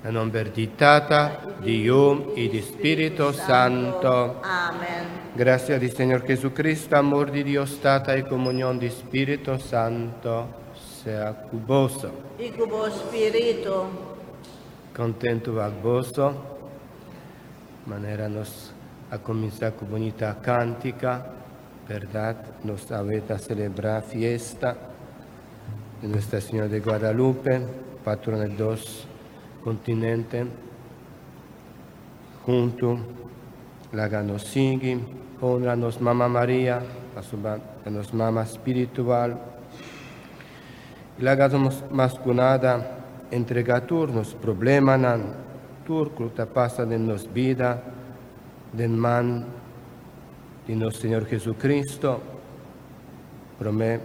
La non verditata Dio y di Spirito Santo. Amen. Gracia di Señor Jesucristo, amor di Dios Tata y comunión di Spirito Santo sea cuboso. Y cubo espíritu. Contento al voso, manera nos a comenzar con bonita cántica, verdad, nos aveta a celebrar fiesta de Nuestra Señora de Guadalupe, patrona de dos continentes, junto la ganosigi, honranos Mamá María, a nos Mamá espiritual, y la gasamos mascunada, entregaturnos problema nan, turcluta pasa de nos vida, den man, de nos Señor Jesucristo, promé,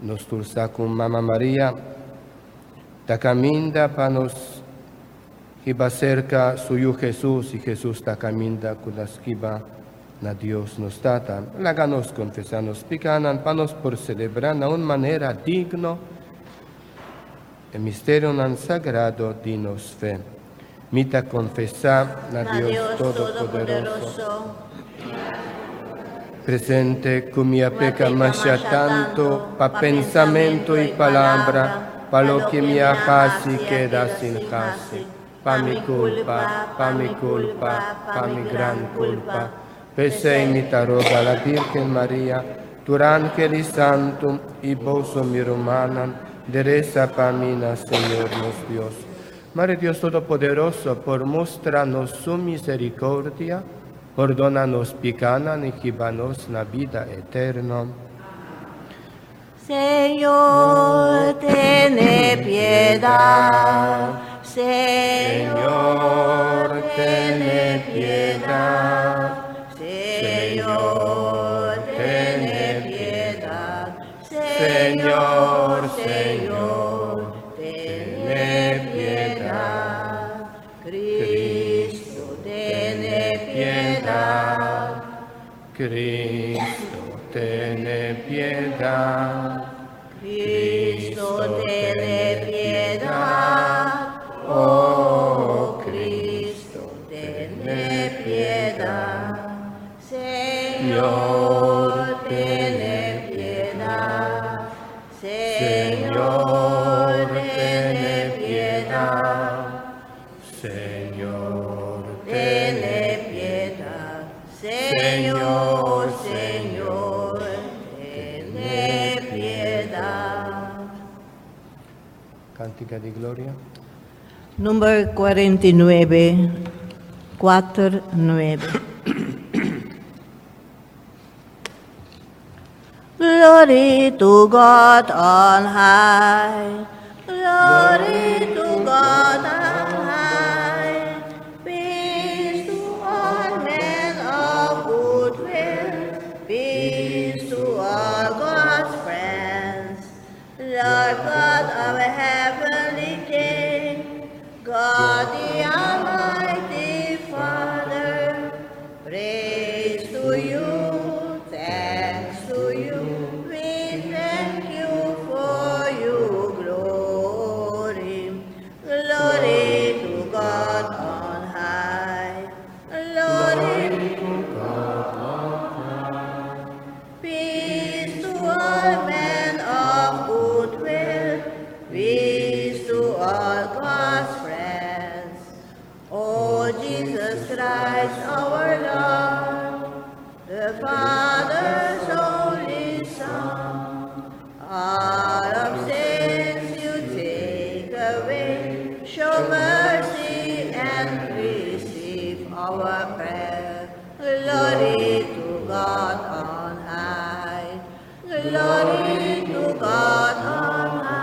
nos tulsa con Mamá María, ta caminda pa nos hiba cerca suyo Jesús, y Jesús ta caminda con las hiba na Dios nos tata. Laga nos confesanos picanan, pa nos por celebrar na una manera digno, el misterio nan sagrado dinos fe. Mita confesar na Dios Todopoderoso, presente con mia peca mascia tanto, pa pensamento y palabra, pa lo que mia fasi queda sin casi, pa mi culpa, pa mi gran culpa, pese imita roga la Virgen María, tu angeli santum, y vos mi romanan, dereza pa mina, Señor nos Dios. Madre Dios Todopoderoso, por mostrarnos su misericordia, perdónanos picanan y gibanos la vida eterna. Señor, ten piedad. Señor, ten piedad. Señor, ten piedad. Señor, Señor, ten piedad. Cristo, ten piedad. Cristo, ten piedad. Cristo, ten piedad. Oh, Cristo, ten piedad. Señor, ten piedad. Señor, ten piedad. Señor, Ten piedad. Señor, Señor, ten piedad. Cántica de gloria. Número 49, 4-9. Glory to God on high. Glory to God on high. Peace to all men of good will. Peace to all God's friends. Lord God of heavenly King, God the Almighty Father, praise to you, thanks to you, we thank you for your glory. Glory to God on high. Glory to God on high. Peace to all men of good will. Peace to all God's friends. O Jesus Christ, our Lord, the Father's only Son, all of sins you take away, show mercy and receive our prayer. Glory to God on high. Glory to God on high.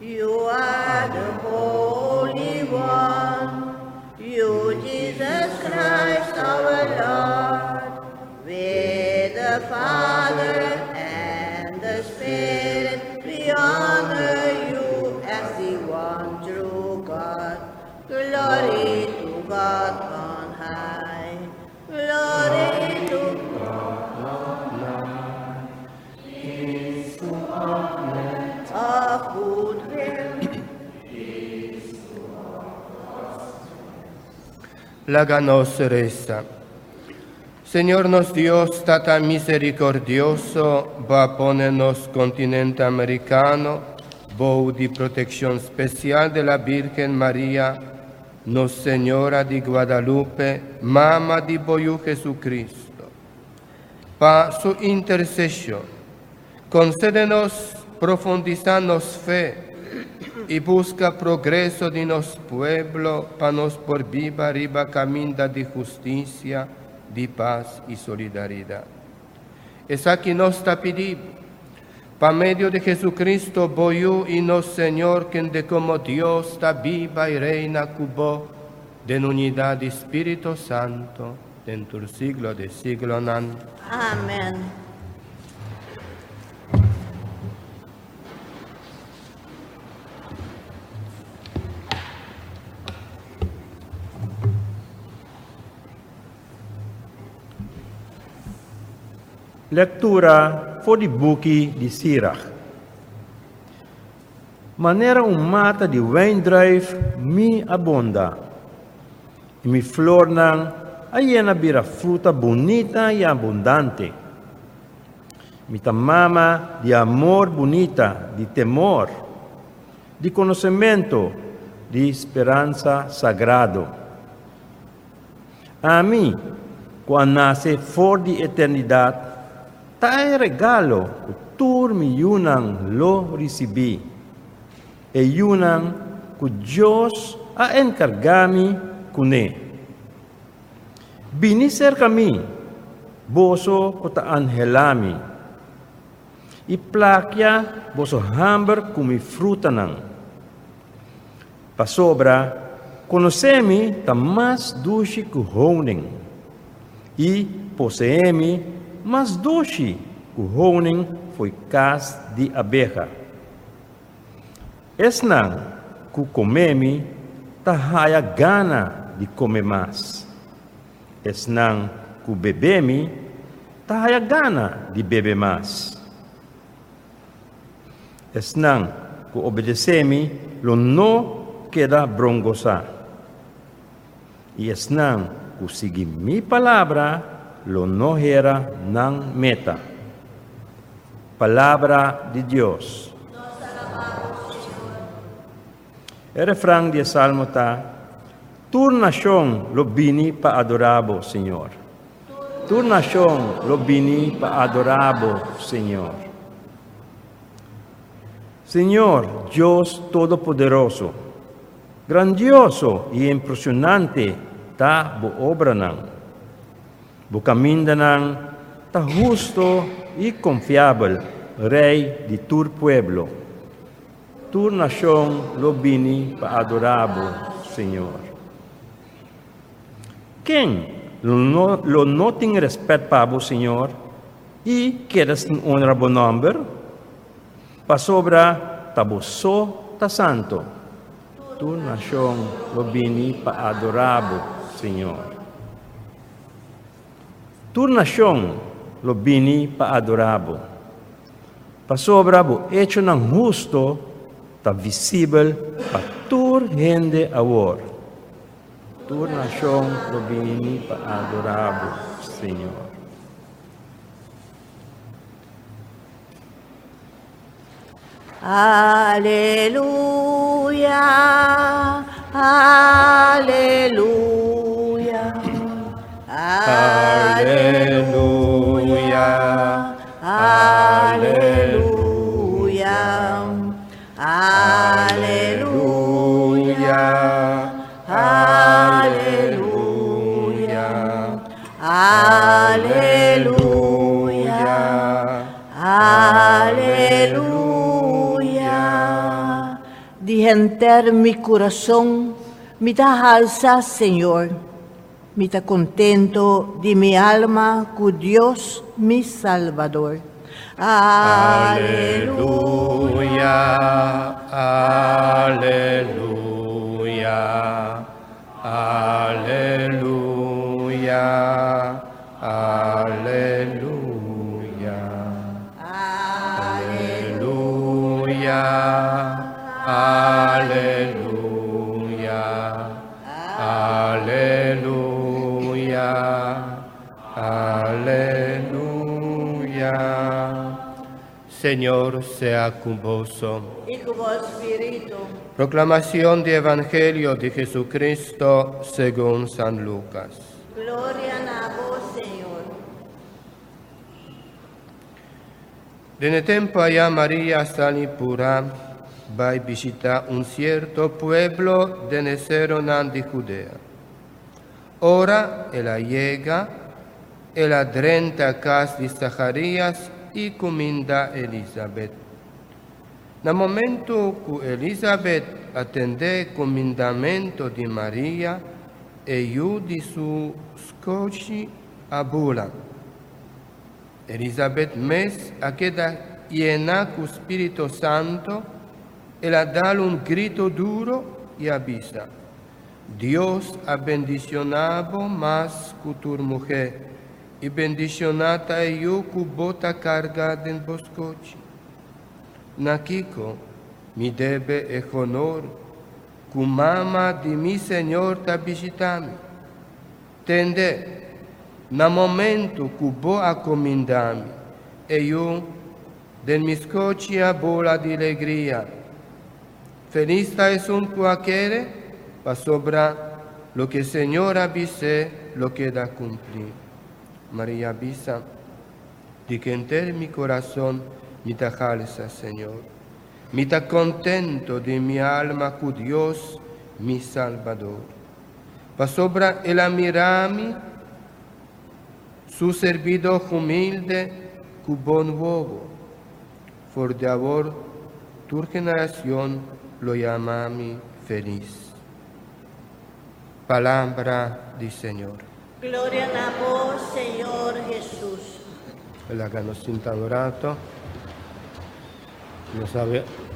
You are the Holy One, you Jesus Christ our Lord, with the Father and the Spirit, we honor you as the one true God. Glory to God on high. Glory láganos reza. Señor nos Dios, tata misericordioso, va ponernos continente americano, voz de protección especial de la Virgen María, Nos Señora de Guadalupe, Mama de Boyu Jesucristo. Pa su intercesión, concédenos profundizarnos fe y busca progreso de nos pueblo, para nos por viva riba caminda de justicia, de paz y solidaridad. Es aquí nos está pedido, para medio de Jesucristo, Boyu y nos Señor, quien de como Dios está viva y reina cubo, de unidad de Espíritu Santo, dentro del siglo de siglo. Amén. Lectura voor die boekie di Sirach. Manera mata di wijndruif mi abonda. E mi flor nang ayena bira fruta bonita e abundante. Mi tamama di amor bonita, di temor, di conhecimento, di esperança sagrado. A mim, quando nasce for di eternidade, tae regalo, tur mi yunang lo recibi. E yunang ku Diyos a encargami kune. Biniser kami, boso ko ta anhelami. Iplakya, boso hamber kumi fruta nang. Pasobra, conocemi ta mas dushi ku honing. I poseemi mas doce o honing foi cas de abeja. Esnang ku comemi tahaya gana de comer mais. Esnang ku bebemi tahaya gana de beber mais. Esnang ku obedecemi lo no queda brongosa. E esnang ku sigi mi palavra lo no era nang meta. Palabra de Dios. El refrán de Salmo ta, tu nación lo vini pa adorabo, Señor. Tu nación lo vini pa adorabo, Señor. Señor, Dios Todopoderoso, grandioso y impresionante ta bo obra nang. Bucaminda nang ta justo y confiable, Rey de tu pueblo. Tu nación lo vini pa adorabo, Señor. ¿Quién lo no tiene respeto pabo, Señor? Y quedas en honorable nombre? Pa sobra taboso ta santo. Tu nación lo vini pa adorabo, Señor. Tu nación lo vini pa adorabo. Pa sobra bo hecho ng justo, ta visible pa tur gente awor. Tu nación lo vini pa adorabo, Señor. Aleluya, aleluya. Aleluya, aleluya, aleluya, aleluya, aleluya, aleluya. Di enter mi corazón, mi alza, Señor. Mi ta contento de mi alma con Dios mi Salvador. aleluya, aleluya, aleluya, aleluya, aleluya, aleluya, aleluya. Aleluya. Señor sea con vos. Y con tu espíritu. Proclamación del Evangelio de Jesucristo según San Lucas. Gloria a vos, Señor. Nel tempo allá María salì pura, va a visitar un cierto pueblo de Neseronan de Judea. Ora ella llega, ella drenta a casa de Zacarías y cominda Elisabet. Nel momento que Elisabet attende il comandamento di Maria, e di su scocci a bula. Elisabet mes a queda llena con Spirito Santo e la da un grito duro y avisa: Dios ha bendicionado más que tu mujer, y bendicionata è io cu bota carga del boscoci. Nakiko mi debe e honor, cu mama di mi Señor ta visitami. Tende, na momento cu bo accomandami, e io del mi scocci a bola di alegria. Feliz es un cuaquere, pa sobra lo que Señor avise, lo que da cumplir. María avisa, di que entero mi corazón mi ta jalsa, Señor. Mi ta contento de mi alma cu Dios, mi Salvador. Pa sobra el amirami, su servidor humilde, cu bon uovo. For de amor, tu generación lo llamami feliz. Palabra del Señor. Gloria a vos, Señor Jesús. Háganos sin adorato.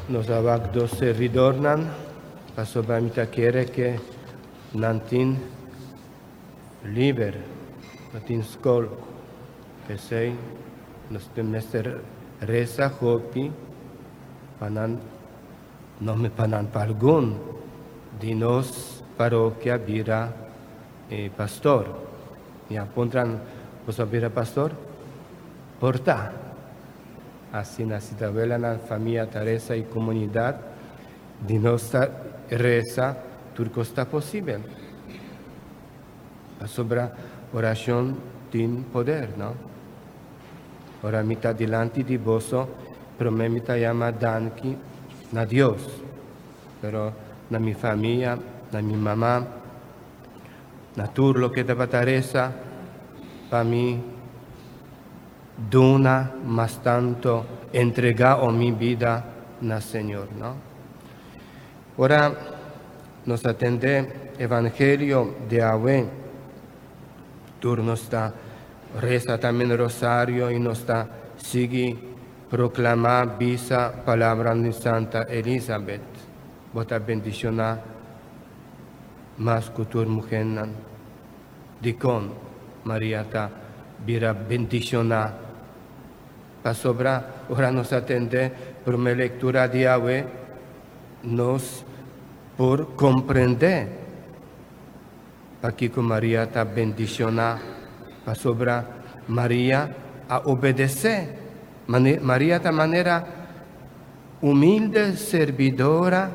Nos abagdos servidornan. Paso bamita quiere que nantin liber, nantin skol. Pesei, nos temester reza hopi, panan, no me panan palgun, dinos parroquia vira pastor. Y apuntan, ¿vos a pastor? Porta. Así nacida vela la familia Teresa y comunidad de nuestra reza, turco está posible. La sobra oración tiene poder, ¿no? Ora mitad delante de vos, pero me mitad llama danki na Dios. Pero na mi familia, na mi mamá, na turlo que dava Teresa, para mí, dona más tanto entregar mi vida al Señor, ¿no? Ahora nos atende Evangelio de hoy. Turno está reza también rosario y nos está sigue proclamar visa palabra de Santa Elizabeth. Bota bendicionar más que tu mujer. Dicon María ta vira bendicionar. Pa sobra, ahora nos atende por mi lectura de hoy, nos por comprender. Pa que María ta bendicionar, pa sobra María a obedecer. María ta manera humilde servidora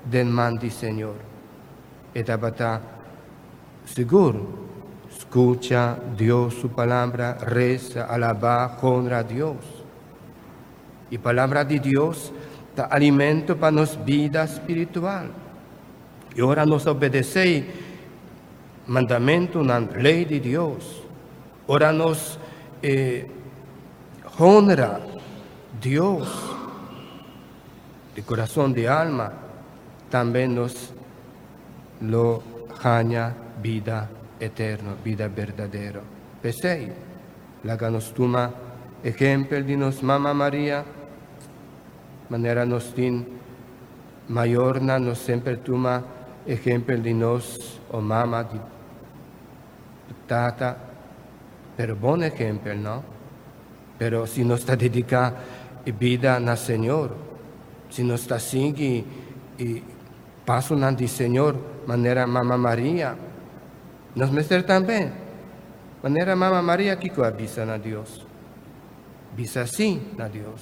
del man di Señor. E tabata seguro. Escucha Dios su palabra, reza, alaba, honra a Dios. Y palabra de Dios da alimento para nuestra vida espiritual. Y ahora nos obedece mandamiento, una ley de Dios. Ahora nos honra Dios de corazón, de alma. También nos lo gana vida eterno, vida verdadera. Pesei, la nos toma ejemplo de nos Mamá María, manera nos tin mayorna, nos siempre toma ejemplo de nos, o mamá, de tata, pero buen ejemplo, ¿no? Pero si nos está dedica vida al Señor, si nos está sigue y paso al Señor, manera Mamá María, nos meter también. manera Mamma Maria Kiko avisa na Dios. Bisa sim na Dios.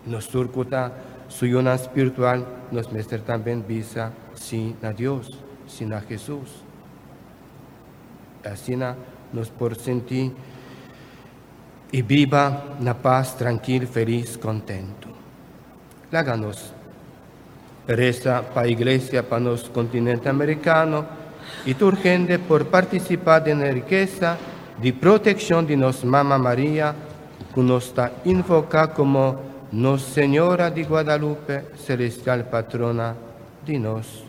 Nos surcuta suyuna espiritual, nos mester también bisa sim na Dios, sim na Jesús. Así nos por sentir y viva na paz, tranquilo, feliz, contento. Láganos reza para la iglesia, para nuestro continente americano, y urgente por participar en la riqueza de protección de nuestra Mamma María, que nos está invocada como Nuestra Señora de Guadalupe, celestial patrona de nos.